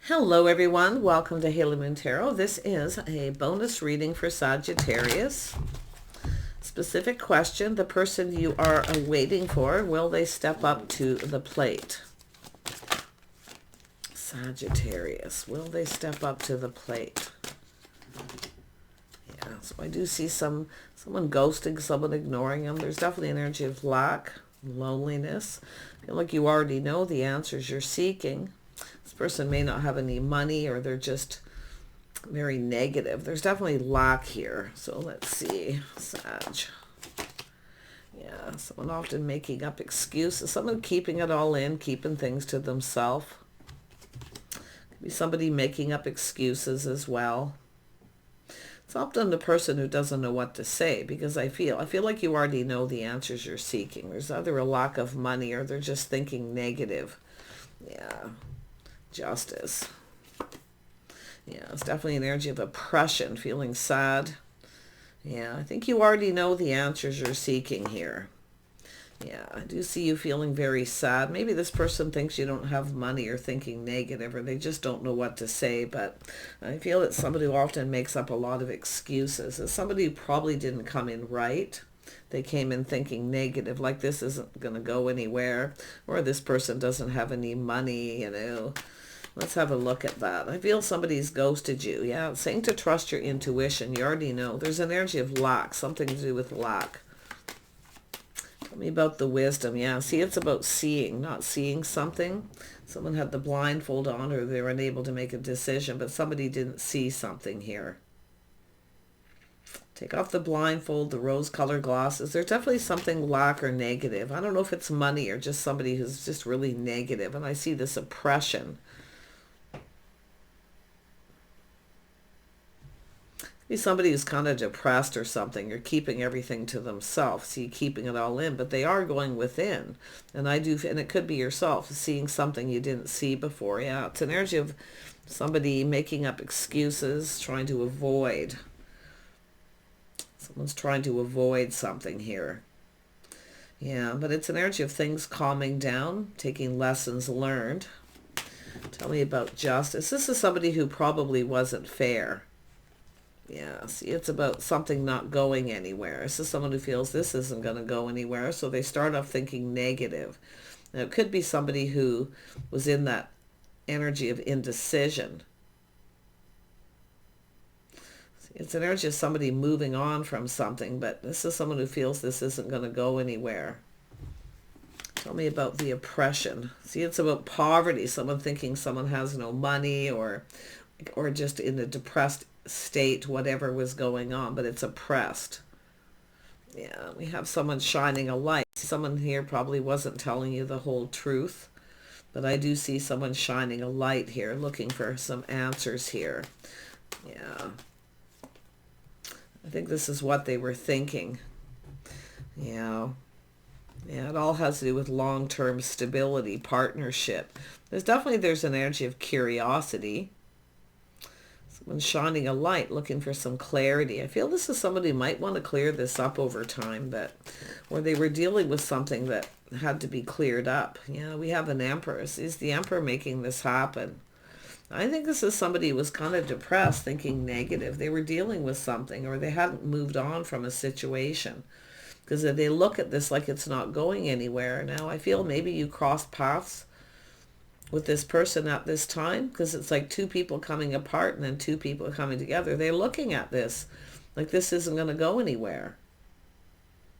Hello everyone, welcome to Haley Moon Tarot. This is a bonus reading for Sagittarius. Specific question, the person you are waiting for, will they step up to the plate? Sagittarius, will they step up to the plate? Yeah, so I do see someone ghosting, someone ignoring them. There's definitely an energy of lack, loneliness. I feel like you already know the answers you're seeking. This person may not have any money, or they're just very negative. There's definitely lack here. So let's see. Sag. Yeah, someone often making up excuses. Someone keeping it all in, keeping things to themselves. Could be somebody making up excuses as well. It's often the person who doesn't know what to say, because I feel like you already know the answers you're seeking. There's either a lack of money, or they're just thinking negative. Yeah. Justice. Yeah, it's definitely an energy of oppression, feeling sad. Yeah, I think you already know the answers you're seeking here. Yeah, I do see you feeling very sad. Maybe this person thinks you don't have money, or thinking negative, or they just don't know what to say. But I feel it's somebody who often makes up a lot of excuses. It's somebody who probably didn't come in right. They came in thinking negative, like this isn't going to go anywhere, or this person doesn't have any money, you know. Let's have a look at that. I feel somebody's ghosted you. Yeah, it's saying to trust your intuition. You already know. There's an energy of lack, something to do with lack. Tell me about the wisdom. Yeah, see, it's about seeing, not seeing something. Someone had the blindfold on, or they were unable to make a decision, but somebody didn't see something here. Take off the blindfold, the rose-colored glasses. There's definitely something lack or negative. I don't know if it's money or just somebody who's just really negative. And I see this oppression. Be somebody who's kind of depressed or something. You're keeping everything to themselves. See, keeping it all in, but they are going within. And it could be yourself seeing something you didn't see before. Yeah, it's an energy of somebody making up excuses, trying to avoid. Someone's trying to avoid something here. Yeah, but it's an energy of things calming down, taking lessons learned. Tell me about justice. This is somebody who probably wasn't fair. Yeah, see, it's about something not going anywhere. This is someone who feels this isn't going to go anywhere, so they start off thinking negative. Now, it could be somebody who was in that energy of indecision. It's an energy of somebody moving on from something, but this is someone who feels this isn't going to go anywhere. Tell me about the oppression. See, it's about poverty. Someone thinking someone has no money, or just in a depressed state, whatever was going on, but it's oppressed. Yeah, we have someone shining a light. Someone here probably wasn't telling you the whole truth, but I do see someone shining a light here, looking for some answers here. Yeah. I think this is what they were thinking. Yeah. Yeah, it all has to do with long-term stability, partnership. There's an energy of curiosity. Someone shining a light, looking for some clarity. I feel this is somebody who might want to clear this up over time, or they were dealing with something that had to be cleared up. Yeah, we have an Empress. Is the Emperor making this happen? I think this is somebody who was kind of depressed, thinking negative. They were dealing with something, or they hadn't moved on from a situation. Because they look at this like it's not going anywhere. Now, I feel maybe you crossed paths with this person at this time, because it's like two people coming apart and then two people coming together. They're looking at this like this isn't going to go anywhere.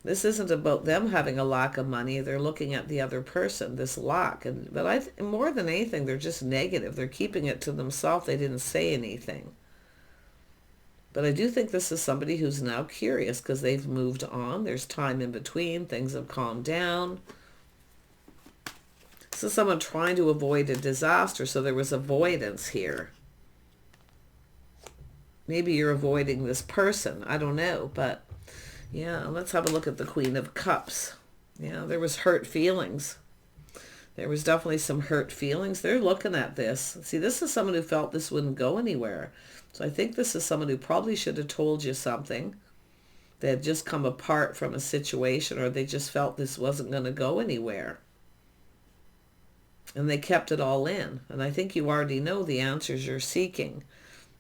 This isn't about them having a lack of money. They're looking at the other person, this lack. But more than anything, they're just negative. They're keeping it to themselves. They didn't say anything. But I do think this is somebody who's now curious, because they've moved on. There's time in between. Things have calmed down. This is someone trying to avoid a disaster, so there was avoidance here. Maybe you're avoiding this person. I don't know, but yeah, let's have a look at the Queen of Cups. Yeah, there was hurt feelings. There was definitely some hurt feelings. They're looking at this. See, this is someone who felt this wouldn't go anywhere. So I think this is someone who probably should have told you something. They had just come apart from a situation, or they just felt this wasn't going to go anywhere. And they kept it all in. And I think you already know the answers you're seeking.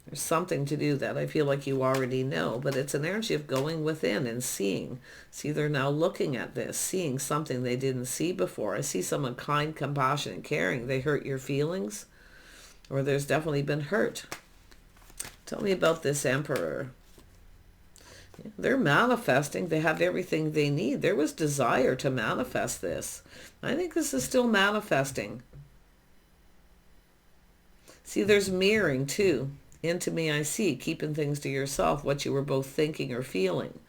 There's something to do that I feel like you already know, but it's an energy of going within and seeing. See, they're now looking at this, seeing something they didn't see before. I see someone kind, compassionate, caring. They hurt your feelings, or there's definitely been hurt. Tell me about this Emperor. They're manifesting. They have everything they need. There was desire to manifest this. I think this is still manifesting. See, there's mirroring too. Into me I see, keeping things to yourself, what you were both thinking or feeling.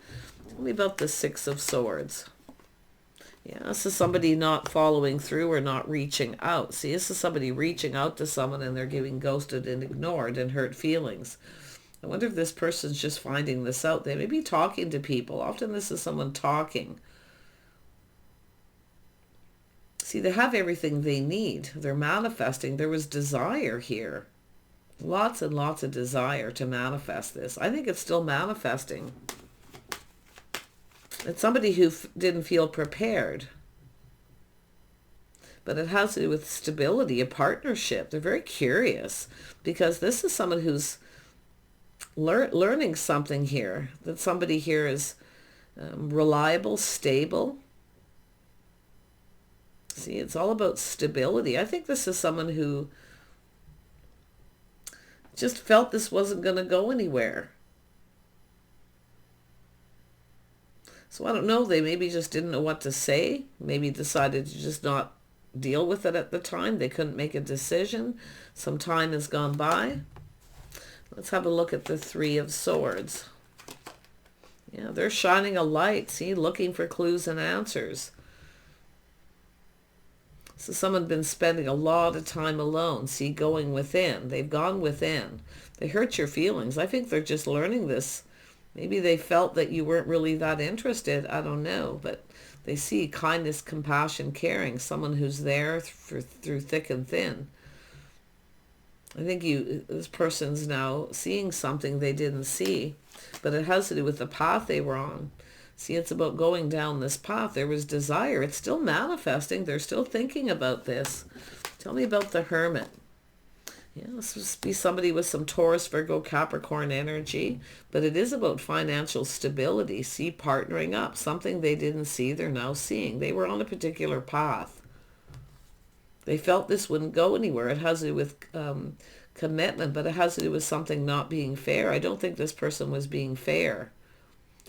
Tell me about the Six of Swords. Yeah, this is somebody not following through or not reaching out. See, this is somebody reaching out to someone and they're getting ghosted and ignored and hurt feelings. I wonder if this person's just finding this out. They may be talking to people. Often this is someone talking. See, they have everything they need. They're manifesting. There was desire here. Lots and lots of desire to manifest this. I think it's still manifesting. It's somebody who didn't feel prepared. But it has to do with stability, a partnership. They're very curious because this is someone who's learning something here. That somebody here is reliable, stable. See, it's all about stability. I think this is someone who just felt this wasn't going to go anywhere. So I don't know, they maybe just didn't know what to say. Maybe decided to just not deal with it at the time. They couldn't make a decision. Some time has gone by. Let's have a look at the Three of Swords. Yeah, they're shining a light, see, looking for clues and answers. So someone been spending a lot of time alone, see, going within. They've gone within. They hurt your feelings. I think they're just learning this. Maybe they felt that you weren't really that interested. I don't know. But they see kindness, compassion, caring. Someone who's there through thick and thin. I think this person's now seeing something they didn't see. But it has to do with the path they were on. See, it's about going down this path. There was desire. It's still manifesting. They're still thinking about this. Tell me about the Hermit. Yeah, this must be somebody with some Taurus, Virgo, Capricorn energy. But it is about financial stability. See, partnering up. Something they didn't see, they're now seeing. They were on a particular path. They felt this wouldn't go anywhere. It has to do with commitment, but it has to do with something not being fair. I don't think this person was being fair.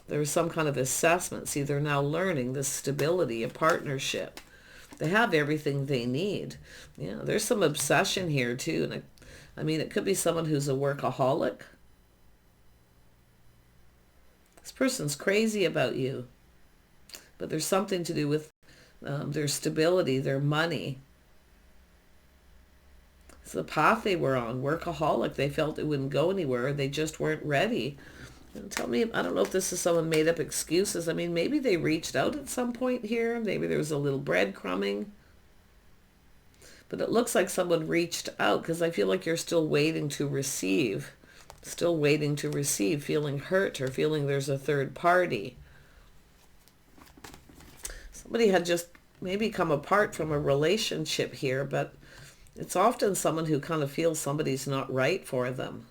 There was some kind of assessment. See, they're now learning this stability, a partnership. They have everything they need. Yeah, there's some obsession here too. And I mean, it could be someone who's a workaholic. This person's crazy about you. But there's something to do with their stability, their money. It's the path they were on, workaholic. They felt it wouldn't go anywhere. They just weren't ready. And tell me, I don't know if this is someone made up excuses. I mean, maybe they reached out at some point here. Maybe there was a little breadcrumbing. But it looks like someone reached out because I feel like you're still waiting to receive. Still waiting to receive, feeling hurt or feeling there's a third party. Somebody had just maybe come apart from a relationship here, but it's often someone who kind of feels somebody's not right for them.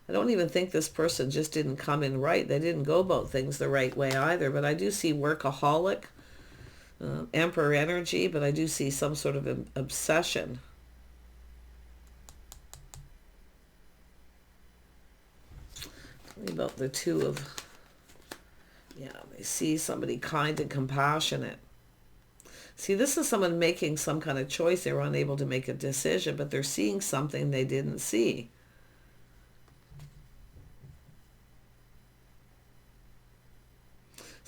I don't even think this person just didn't come in right. They didn't go about things the right way either. But I do see workaholic, Emperor energy, but I do see some sort of obsession. Tell me about the Two of... Yeah, they see somebody kind and compassionate. See, this is someone making some kind of choice. They were unable to make a decision, but they're seeing something they didn't see.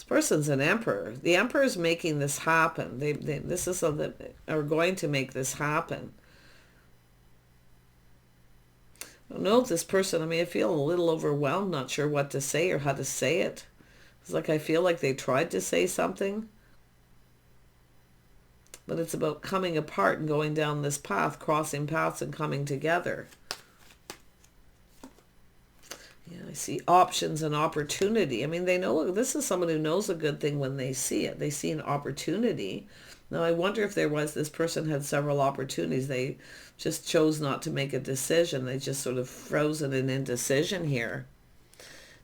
Person's an emperor. The emperor is making this happen. This is something that are going to make this happen. I don't know if this person, I mean, I feel a little overwhelmed, not sure what to say or how to say it. It's like I feel like they tried to say something. But it's about coming apart and going down this path, crossing paths and coming together. Yeah, I see options and opportunity. I mean, they know this is someone who knows a good thing when they see it. They see an opportunity. Now, I wonder if this person had several opportunities. They just chose not to make a decision. They just sort of frozen in indecision here.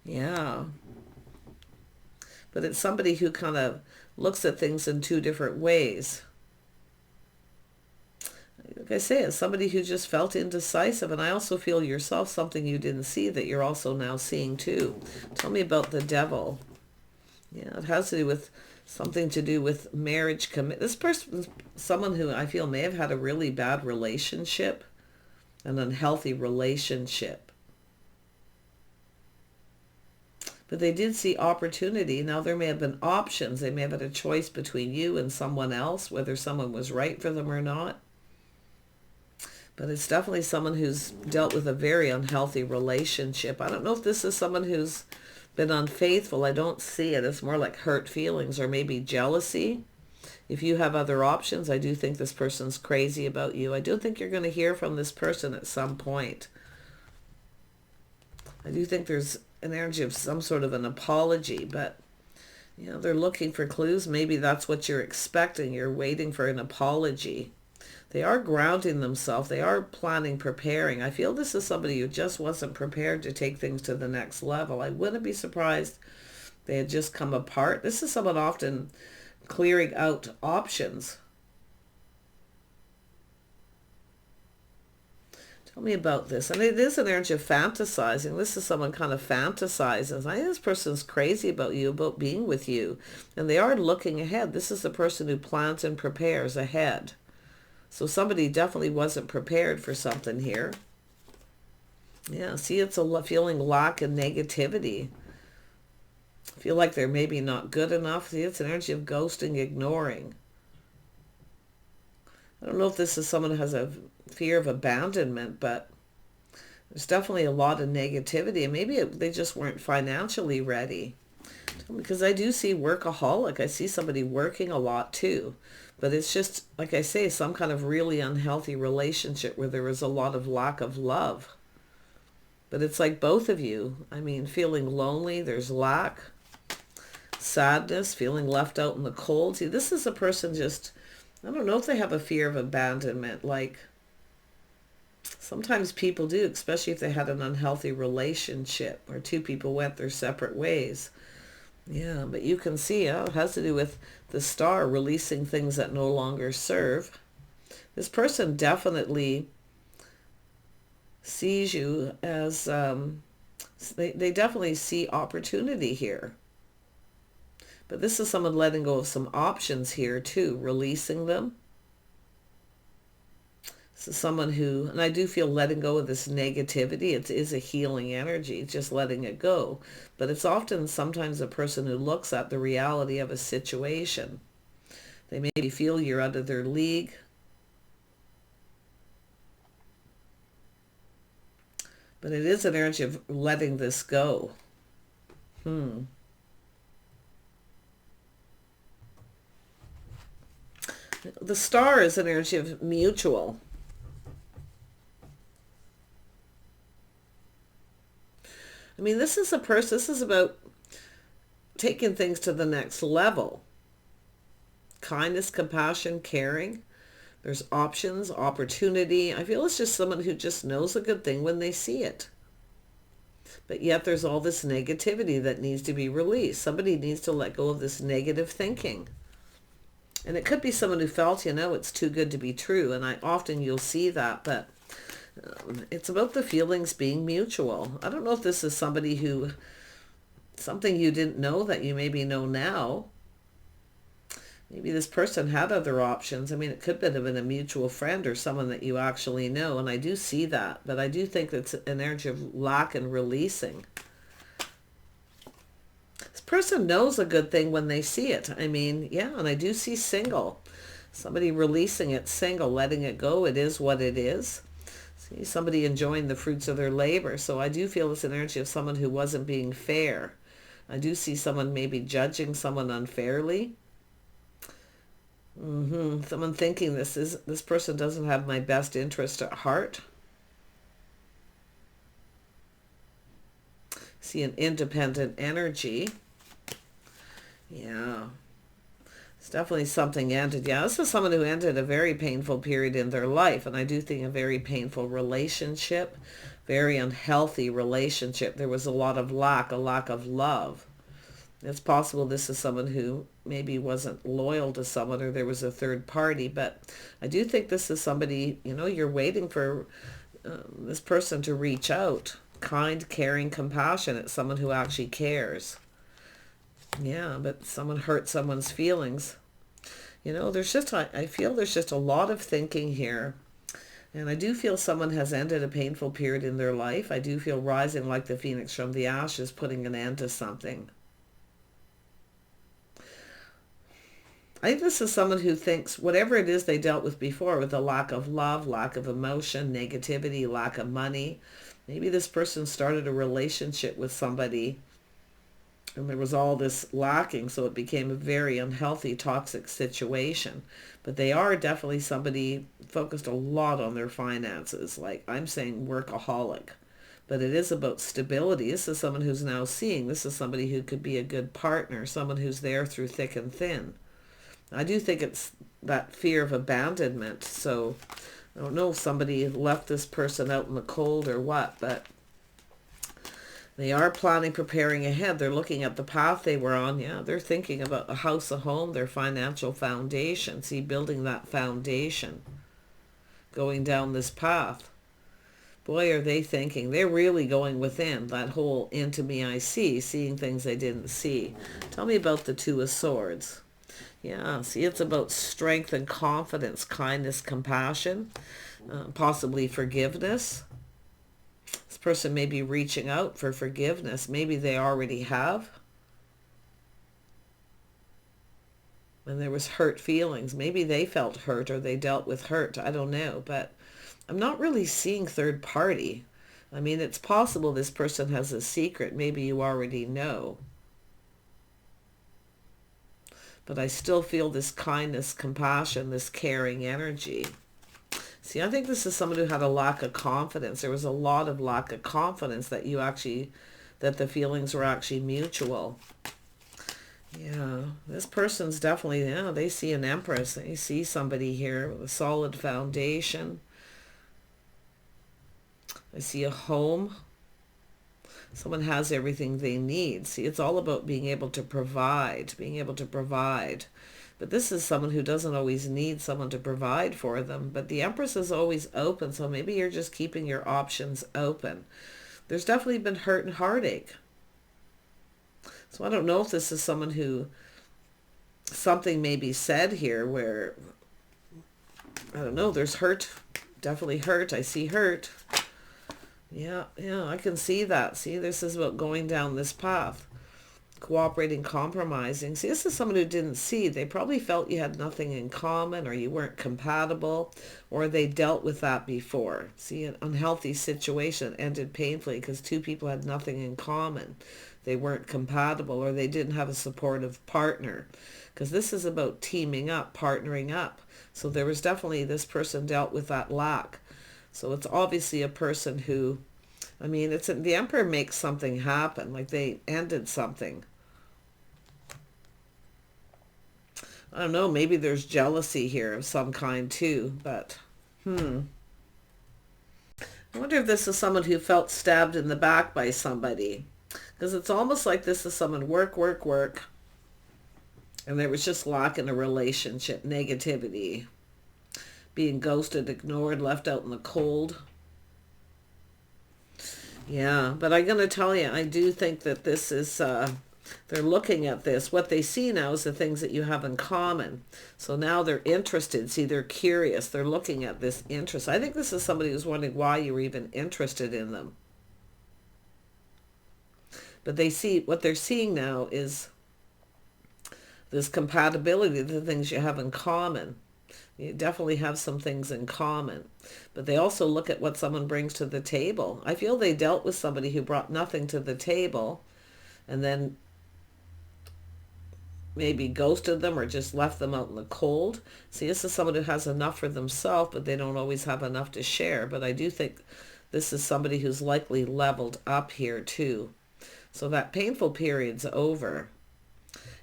Yeah. But it's somebody who kind of looks at things in two different ways. Like I say, it's somebody who just felt indecisive. And I also feel yourself something you didn't see that you're also now seeing too. Tell me about the devil. Yeah, it has to do with something to do with marriage commit. This person is someone who I feel may have had a really bad relationship, an unhealthy relationship. But they did see opportunity. Now there may have been options. They may have had a choice between you and someone else, whether someone was right for them or not. But it's definitely someone who's dealt with a very unhealthy relationship. I don't know if this is someone who's been unfaithful. I don't see it. It's more like hurt feelings or maybe jealousy. If you have other options, I do think this person's crazy about you. I do think you're going to hear from this person at some point. I do think there's an energy of some sort of an apology, but you know, they're looking for clues. Maybe that's what you're expecting. You're waiting for an apology. They are grounding themselves. They are planning, preparing. I feel this is somebody who just wasn't prepared to take things to the next level. I wouldn't be surprised they had just come apart. This is someone often clearing out options. Tell me about this. And it is an energy of fantasizing. This is someone kind of fantasizes. I think this person's crazy about you, about being with you. And they are looking ahead. This is the person who plans and prepares ahead. So somebody definitely wasn't prepared for something here. Yeah, see, it's a feeling lack and negativity. Feel like they're maybe not good enough. See, it's an energy of ghosting, ignoring. I don't know if this is someone who has a fear of abandonment, but there's definitely a lot of negativity. And maybe they just weren't financially ready. Because I do see workaholic. I see somebody working a lot too. But it's just, like I say, some kind of really unhealthy relationship where there was a lot of lack of love. But it's like both of you. I mean, feeling lonely, there's lack, sadness, feeling left out in the cold. See, this is a person just, I don't know if they have a fear of abandonment. Like, sometimes people do, especially if they had an unhealthy relationship or two people went their separate ways. Yeah, but you can see it has to do with the star releasing things that no longer serve. This person definitely sees you as, they definitely see opportunity here. But this is someone letting go of some options here too, releasing them. This is someone who, and I do feel letting go of this negativity. It is a healing energy. It's just letting it go. But it's often sometimes a person who looks at the reality of a situation. They maybe feel you're out of their league. But it is an energy of letting this go. The star is an energy of mutual. I mean, this is about taking things to the next level. Kindness, compassion, caring. There's options, opportunity. I feel it's just someone who just knows a good thing when they see it. But yet there's all this negativity that needs to be released. Somebody needs to let go of this negative thinking. And it could be someone who felt, it's too good to be true. And often you'll see that, but it's about the feelings being mutual. I don't know if this is somebody who, something you didn't know that you maybe know now. Maybe this person had other options. I mean, it could have been a mutual friend or someone that you actually know. And I do see that, but I do think it's an energy of lack and releasing. This person knows a good thing when they see it. I mean, yeah, and I do see single. Somebody releasing it, single, letting it go. It is what it is. See, somebody enjoying the fruits of their labor. So I do feel this energy of someone who wasn't being fair. I do see someone maybe judging someone unfairly. Someone thinking this person doesn't have my best interest at heart. See an independent energy. Yeah. It's definitely something ended. Yeah, this is someone who ended a very painful period in their life. And I do think a very painful relationship, very unhealthy relationship. There was a lot of lack, a lack of love. It's possible this is someone who maybe wasn't loyal to someone, or there was a third party. But I do think this is somebody, you know, you're waiting for this person to reach out. Kind, caring, compassionate, someone who actually cares. Yeah, but someone hurt someone's feelings. You know, there's just, I feel there's just a lot of thinking here. And I do feel someone has ended a painful period in their life. I do feel rising like the phoenix from the ashes, putting an end to something. I think this is someone who thinks whatever it is they dealt with before, with a lack of love, lack of emotion, negativity, lack of money. Maybe this person started a relationship with somebody and there was all this lacking, so it became a very unhealthy, toxic situation. But they are definitely somebody focused a lot on their finances. Like I'm saying workaholic. But it is about stability. This is someone who's now seeing. This is somebody who could be a good partner, someone who's there through thick and thin. I do think it's that fear of abandonment. So I don't know if somebody left this person out in the cold or what, but they are planning, preparing ahead. They're looking at the path they were on. Yeah, they're thinking about a house, a home, their financial foundation. See, building that foundation, going down this path. Boy, are they thinking. They're really going within. That whole into me I see, seeing things they didn't see. Tell me about the Two of Swords. Yeah, see, it's about strength and confidence, kindness, compassion, possibly forgiveness. This person may be reaching out for forgiveness. Maybe they already have. And there was hurt feelings. Maybe they felt hurt or they dealt with hurt. I don't know. But I'm not really seeing third party. I mean, it's possible this person has a secret. Maybe you already know. But I still feel this kindness, compassion, this caring energy. See, I think this is someone who had a lack of confidence. There was a lot of lack of confidence that that the feelings were actually mutual. Yeah, this person's definitely, yeah, they see an Empress. They see somebody here with a solid foundation. I see a home. Someone has everything they need. See, it's all about being able to provide, But this is someone who doesn't always need someone to provide for them. But the Empress is always open, so maybe you're just keeping your options open. There's definitely been hurt and heartache. So I don't know if this is someone who, something may be said here where, I don't know, there's hurt, definitely hurt. I see hurt. Yeah, I can see that. See, this is about going down this path. Cooperating, compromising. See, this is someone who didn't see. They probably felt you had nothing in common or you weren't compatible or they dealt with that before. See, an unhealthy situation ended painfully because two people had nothing in common. They weren't compatible or they didn't have a supportive partner. Because this is about teaming up, partnering up. So there was definitely, this person dealt with that lack. So it's obviously a person who, I mean, the Emperor makes something happen, like they ended something. I don't know, maybe there's jealousy here of some kind too, but, I wonder if this is someone who felt stabbed in the back by somebody. Because it's almost like this is someone work, and there was just lack in a relationship, negativity. Being ghosted, ignored, left out in the cold. Yeah, but I'm going to tell you, I do think that this is, they're looking at this. What they see now is the things that you have in common. So now they're interested. See, they're curious. They're looking at this interest. I think this is somebody who's wondering why you were even interested in them. But they see, what they're seeing now is this compatibility, the things you have in common. You definitely have some things in common. But they also look at what someone brings to the table. I feel they dealt with somebody who brought nothing to the table and then maybe ghosted them or just left them out in the cold. See, this is someone who has enough for themselves, but they don't always have enough to share. But I do think this is somebody who's likely leveled up here too. So that painful period's over.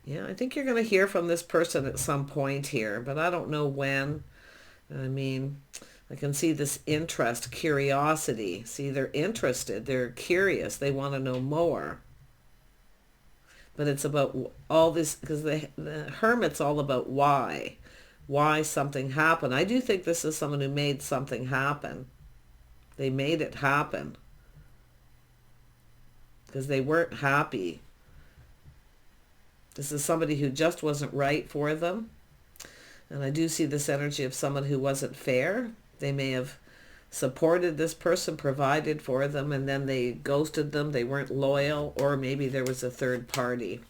Yeah, I think you're going to hear from this person at some point here, but I don't know when. I mean, I can see this interest, curiosity. See, they're interested, they're curious, they want to know more. But it's about all this, because the Hermit's all about why something happened. I do think this is someone who made something happen. They made it happen because they weren't happy. This is somebody who just wasn't right for them. And I do see this energy of someone who wasn't fair. They may have supported this person, provided for them, and then they ghosted them. They weren't loyal, or maybe there was a third party.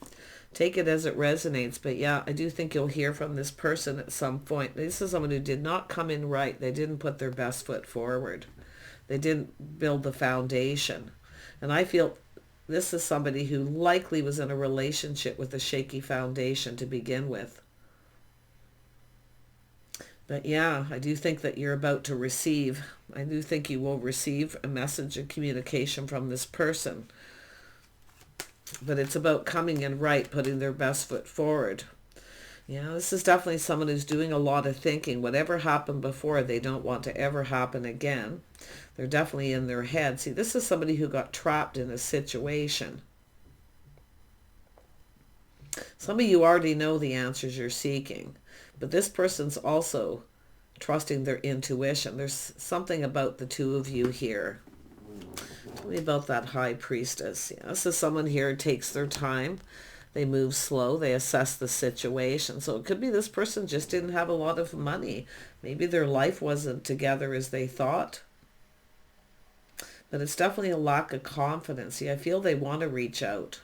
Take it as it resonates. But yeah, I do think you'll hear from this person at some point. This is someone who did not come in right. They didn't put their best foot forward. They didn't build the foundation. And I feel this is somebody who likely was in a relationship with a shaky foundation to begin with. But yeah, I do think that you're about to receive. I do think you will receive a message and communication from this person. But it's about coming in right, putting their best foot forward. Yeah, this is definitely someone who's doing a lot of thinking. Whatever happened before, they don't want to ever happen again. They're definitely in their head. See, this is somebody who got trapped in a situation. Some of you already know the answers you're seeking. But this person's also trusting their intuition. There's something about the two of you here. Tell me about that High Priestess. Yeah, this is someone here who takes their time. They move slow. They assess the situation. So it could be this person just didn't have a lot of money. Maybe their life wasn't together as they thought. But it's definitely a lack of confidence. See, I feel they want to reach out.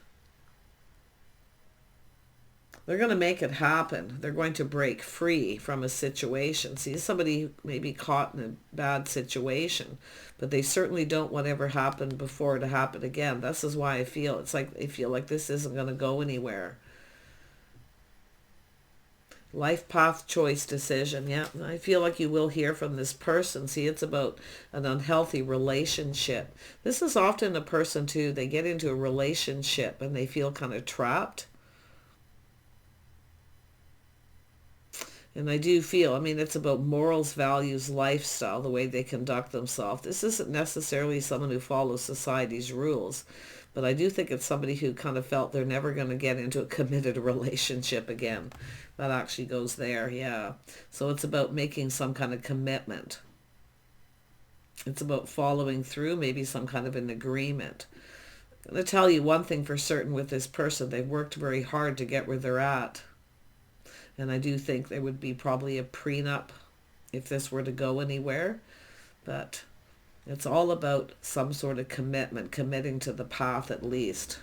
They're going to make it happen. They're going to break free from a situation. See, somebody may be caught in a bad situation, but they certainly don't want whatever happened before to happen again. This is why I feel it's like they feel like this isn't going to go anywhere. Life path choice decision. Yeah, I feel like you will hear from this person. See, it's about an unhealthy relationship. This is often a person too, they get into a relationship and they feel kind of trapped. And I do feel, I mean, it's about morals, values, lifestyle, the way they conduct themselves. This isn't necessarily someone who follows society's rules, but I do think it's somebody who kind of felt they're never going to get into a committed relationship again. That actually goes there, yeah. So it's about making some kind of commitment. It's about following through, maybe some kind of an agreement. I'm going to tell you one thing for certain with this person. They've worked very hard to get where they're at. And I do think there would be probably a prenup if this were to go anywhere. But it's all about some sort of commitment, committing to the path at least.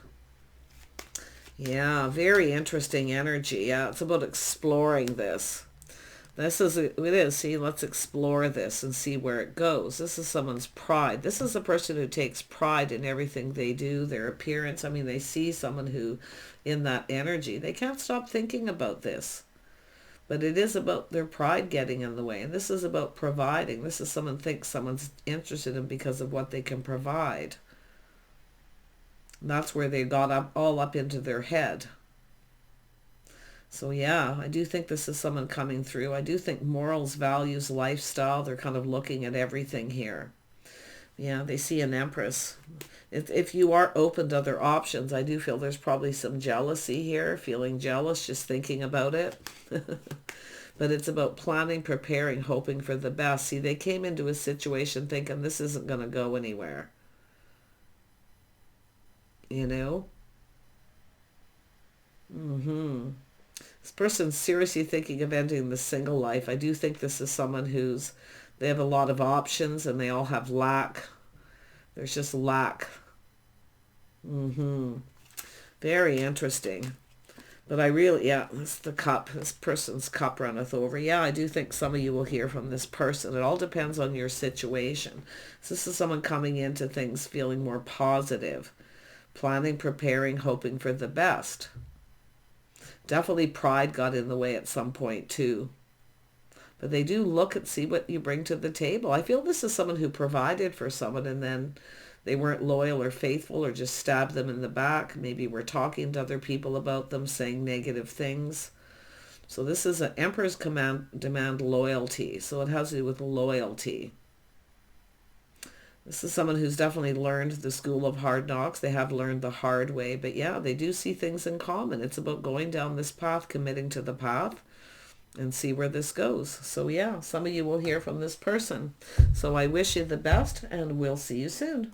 Yeah, very interesting energy. Yeah, it's about exploring this. It is. See, let's explore this and see where it goes. This is someone's pride. This is a person who takes pride in everything they do, their appearance. I mean, they see someone who, in that energy, they can't stop thinking about this. But it is about their pride getting in the way. And this is about providing. This is someone thinks someone's interested in because of what they can provide. And that's where they got all up into their head. So yeah, I do think this is someone coming through. I do think morals, values, lifestyle, they're kind of looking at everything here. Yeah, they see an Empress. If you are open to other options, I do feel there's probably some jealousy here, feeling jealous, just thinking about it. But it's about planning, preparing, hoping for the best. See, they came into a situation thinking this isn't going to go anywhere. You know? This person's seriously thinking of ending the single life. I do think this is someone they have a lot of options and they all have lack. There's just lack. Very interesting. But it's the cup. This person's cup runneth over. Yeah, I do think some of you will hear from this person. It all depends on your situation. So this is someone coming into things feeling more positive. Planning, preparing, hoping for the best. Definitely pride got in the way at some point too. But they do look and see what you bring to the table. I feel this is someone who provided for someone and then they weren't loyal or faithful, or just stabbed them in the back. Maybe we're talking to other people about them, saying negative things. So this is an Emperor's demand loyalty. So it has to do with loyalty. This is someone who's definitely learned the school of hard knocks. They have learned the hard way. But yeah, they do see things in common. It's about going down this path, committing to the path, and see where this goes. So yeah, some of you will hear from this person. So I wish you the best, and we'll see you soon.